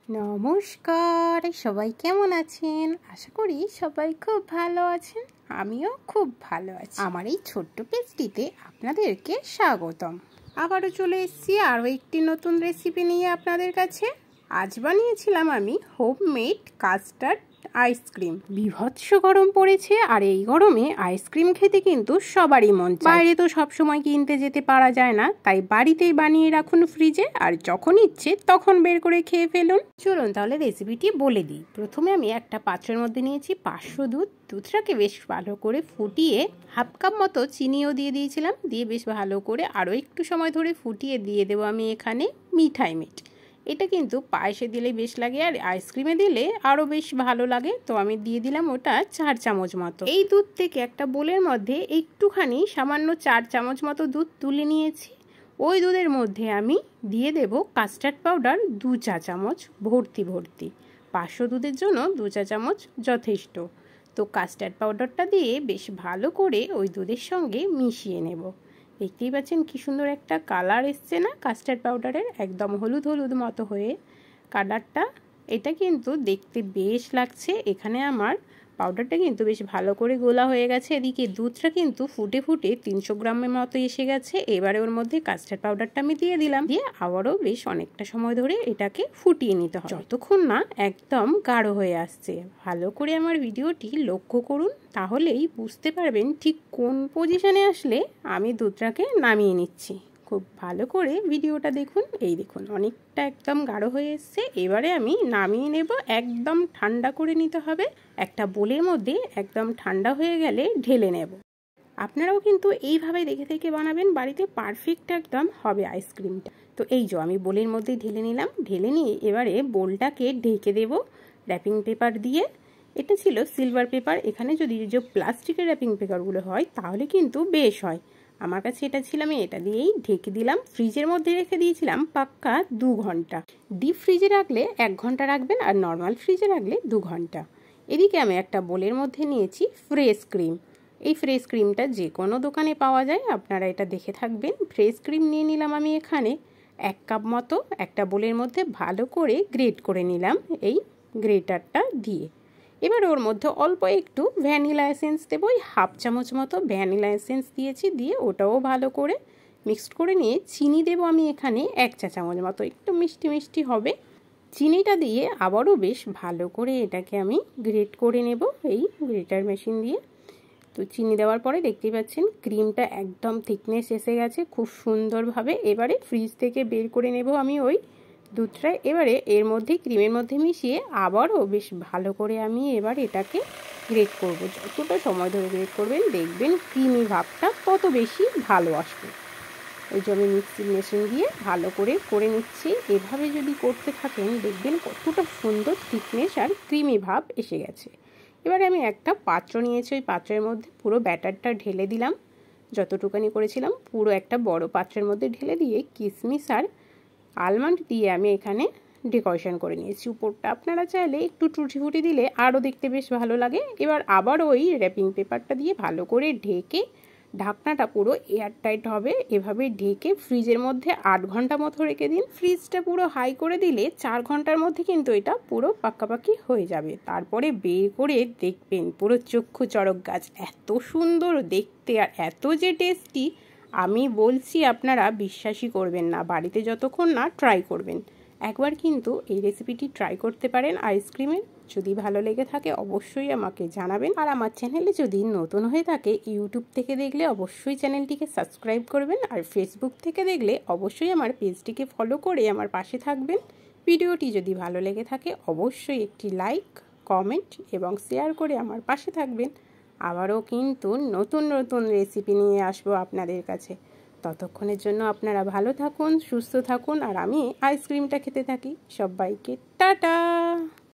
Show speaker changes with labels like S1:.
S1: নমস্কার, সবাই কেমন আছেন? আশা করি সবাই খুব ভালো আছেন। আমিও খুব ভালো আছি। আমার এই ছোট্ট পেজটিতে আপনাদেরকে স্বাগতম। আবারও চলে এসেছি আরও একটি নতুন রেসিপি নিয়ে আপনাদের কাছে। আজ বানিয়েছিলাম আমি হোমমেড কাস্টার্ড আইসক্রিম। বিভৎস গরম পড়েছে, আর এই গরমে আইসক্রিম খেতে কিন্তু সবারই মন চায়। বাইরে তো সবসময় কিনতে যেতে পারা যায় না, তাই বাড়িতেই বানিয়ে রাখুন ফ্রিজে, আর যখন ইচ্ছে তখন বের করে খেয়ে ফেলুন। চলুন তাহলে রেসিপিটি বলে দিই। প্রথমে আমি একটা পাত্রের মধ্যে নিয়েছি 500 দুধ। দুধটাকে বেশ ভালো করে ফুটিয়ে হাফ কাপ মতো চিনিও দিয়ে দিয়েছিলাম। দিয়ে বেশ ভালো করে আরও একটু সময় ধরে ফুটিয়ে দিয়ে দেবো আমি এখানে মিঠাই মিট। এটা কিন্তু পায়েসে দিলে বেশ লাগে, আর আইসক্রিমে দিলে আরও বেশ ভালো লাগে। তো আমি দিয়ে দিলাম ওটা 4 চামচ মতো। এই দুধ থেকে একটা বোলের মধ্যে একটুখানি সামান্য 4 চামচ মতো দুধ তুলে নিয়েছি। ওই দুধের মধ্যে আমি দিয়ে দেব কাস্টার্ড পাউডার 2 চা চামচ ভর্তি ভর্তি। 500 দুধের জন্য 2 চা চামচ যথেষ্ট। তো কাস্টার্ড পাউডারটা দিয়ে বেশ ভালো করে ওই দুধের সঙ্গে মিশিয়ে নেব। দেখতেই পাচ্ছেন কি সুন্দর একটা কালার এসছে না কাস্টার্ড পাউডারের, একদম হলুদ হলুদ মতো হয়ে কালারটা। এটা কিন্তু দেখতে বেশ লাগছে। এখানে আমার পাউডারটা কিন্তু বেশ ভালো করে গোলা হয়ে গেছে। এদিকে দুধটা কিন্তু ফুটে ফুটে 300 গ্রামের মতো এসে গেছে। এবারে ওর মধ্যে কাস্টার্ড পাউডারটা আমি দিয়ে দিলাম। দিয়ে আবারও বেশ অনেকটা সময় ধরে এটাকে ফুটিয়ে নিতে হবে, যতক্ষণ না একদম গাঢ় হয়ে আসছে। ভালো করে আমার ভিডিওটি লক্ষ্য করুন, তাহলেই বুঝতে পারবেন ঠিক কোন পজিশনে আসলে আমি দুধটাকে নামিয়ে নিচ্ছি। খুব ভালো করে ভিডিওটা দেখুন। এই দেখুন অনেকটা একদম গাঢ় হয়ে এসছে। এবারে আমি নামিয়ে নেব। একদম ঠান্ডা করে নিতে হবে। একটা বোলের মধ্যে একদম ঠান্ডা হয়ে গেলে ঢেলে নেব। আপনারাও কিন্তু এইভাবে দেখে দেখে বানাবেন, বাড়িতে পারফেক্ট একদম হবে আইসক্রিমটা। তো এই যে আমি বোলের মধ্যে ঢেলে নিলাম। ঢেলে নিয়ে এবারে বোলটাকে ঢেকে দেব র্যাপিং পেপার দিয়ে। এটা ছিল সিলভার পেপার। এখানে যদি যে প্লাস্টিকের র্যাপিং পেপারগুলো হয় তাহলে কিন্তু বেশ হয়। আমার কাছে এটা ছিল, আমি এটা দিয়েই ঢেকে দিলাম। ফ্রিজের মধ্যে রেখে দিয়েছিলাম পাক্কা 2 ঘন্টা। ডিপ ফ্রিজে রাখলে 1 ঘন্টা রাখবেন, আর নর্মাল ফ্রিজে রাখলে 2 ঘন্টা। এদিকে আমি একটা বোলের মধ্যে নিয়েছি ফ্রেশ ক্রিম। এই ফ্রেশ ক্রিমটা যে কোনো দোকানে পাওয়া যায়, আপনারা এটা দেখে থাকবেন। ফ্রেশ ক্রিম নিয়ে নিলাম আমি এখানে 1 কাপ মতো। একটা বোলের মধ্যে ভালো করে গ্রেট করে নিলাম এই গ্রেটারটা দিয়ে। এবার ওর মধ্যে অল্প একটু ভ্যানিলা এসেন্স দেবো। ওই হাফ চামচ মতো ভ্যানিলা এসেন্স দিয়েছি। দিয়ে ওটাও ভালো করে মিক্সড করে নিয়ে চিনি দেবো আমি এখানে 1 চা চামচ মতো, একটু মিষ্টি মিষ্টি হবে। চিনিটা দিয়ে আবারও বেশ ভালো করে এটাকে আমি গ্রেট করে নেব এই গ্রেটার মেশিন দিয়ে। তো চিনি দেওয়ার পরে দেখতেই পাচ্ছেন ক্রিমটা একদম থিকনেস এসে গেছে খুব সুন্দরভাবে। এবারে ফ্রিজ থেকে বের করে নেব আমি ওই দুধটা। এবারে এর মধ্যে ক্রিমের মধ্যে মিশিয়ে আবারও বেশ ভালো করে আমি এবার এটাকে গ্রেট করব। যতটা সময় ধরে গ্রেট করবেন দেখবেন ক্রিমি ভাবটা তত বেশি ভালো আসবে। ওই যে আমি মিক্সিং মেশিন দিয়ে ভালো করে নিচ্ছি। এভাবে যদি করতে থাকেন দেখবেন কতটা সুন্দর থিকনেস আর ক্রিমি ভাব এসে গেছে। এবারে আমি একটা পাত্র নিয়েছি। ওই পাত্রের মধ্যে পুরো ব্যাটারটা ঢেলে দিলাম। যতটুকানি করেছিলাম পুরো একটা বড় পাত্রের মধ্যে ঢেলে দিয়ে কিশমিশ আর আলমন্ড দিয়ে আমি এখানে ডেকোরেশন করে নিয়েছি উপরটা। আপনারা চাইলে একটু টুটি ফুটি দিলে আরও দেখতে বেশ ভালো লাগে। এবার আবার ওই র্যাপিং পেপারটা দিয়ে ভালো করে ঢেকে, ঢাকনাটা পুরো এয়ারটাইট হবে এভাবে ঢেকে ফ্রিজের মধ্যে 8 ঘন্টা মতো রেখে দিন। ফ্রিজটা পুরো হাই করে দিলে 4 ঘন্টার মধ্যে কিন্তু এটা পুরো পাকাপাকি হয়ে যাবে। তারপরে বের করে দেখবেন পুরো চক্ষু চড়ক গাছ, এত সুন্দর দেখতে আর এত যে টেস্টি, আমি বলছি আপনারা বিশ্বাসই করবেন না বাড়িতে যতক্ষণ না ট্রাই করবেন। একবার কিন্তু এই রেসিপিটি ট্রাই করতে পারেন আইসক্রিমের। যদি ভালো লেগে থাকে অবশ্যই আমাকে জানাবেন। আর আমার চ্যানেলে যদি নতুন হয়ে থাকে ইউটিউব থেকে দেখলে অবশ্যই চ্যানেলটিকে সাবস্ক্রাইব করবেন, আর ফেসবুক থেকে দেখলে অবশ্যই আমার পেজটিকে ফলো করে আমার পাশে থাকবেন। ভিডিওটি যদি ভালো লেগে থাকে অবশ্যই একটি লাইক, কমেন্ট এবং শেয়ার করে আমার পাশে থাকবেন। আবারও কিন্তু নতুন নতুন রেসিপি নিয়ে আসবো আপনাদের কাছে। ততক্ষণের জন্য আপনারা ভালো থাকুন, সুস্থ থাকুন, আর আমি আইসক্রিমটা খেতে থাকি। সবাইকে টাটা।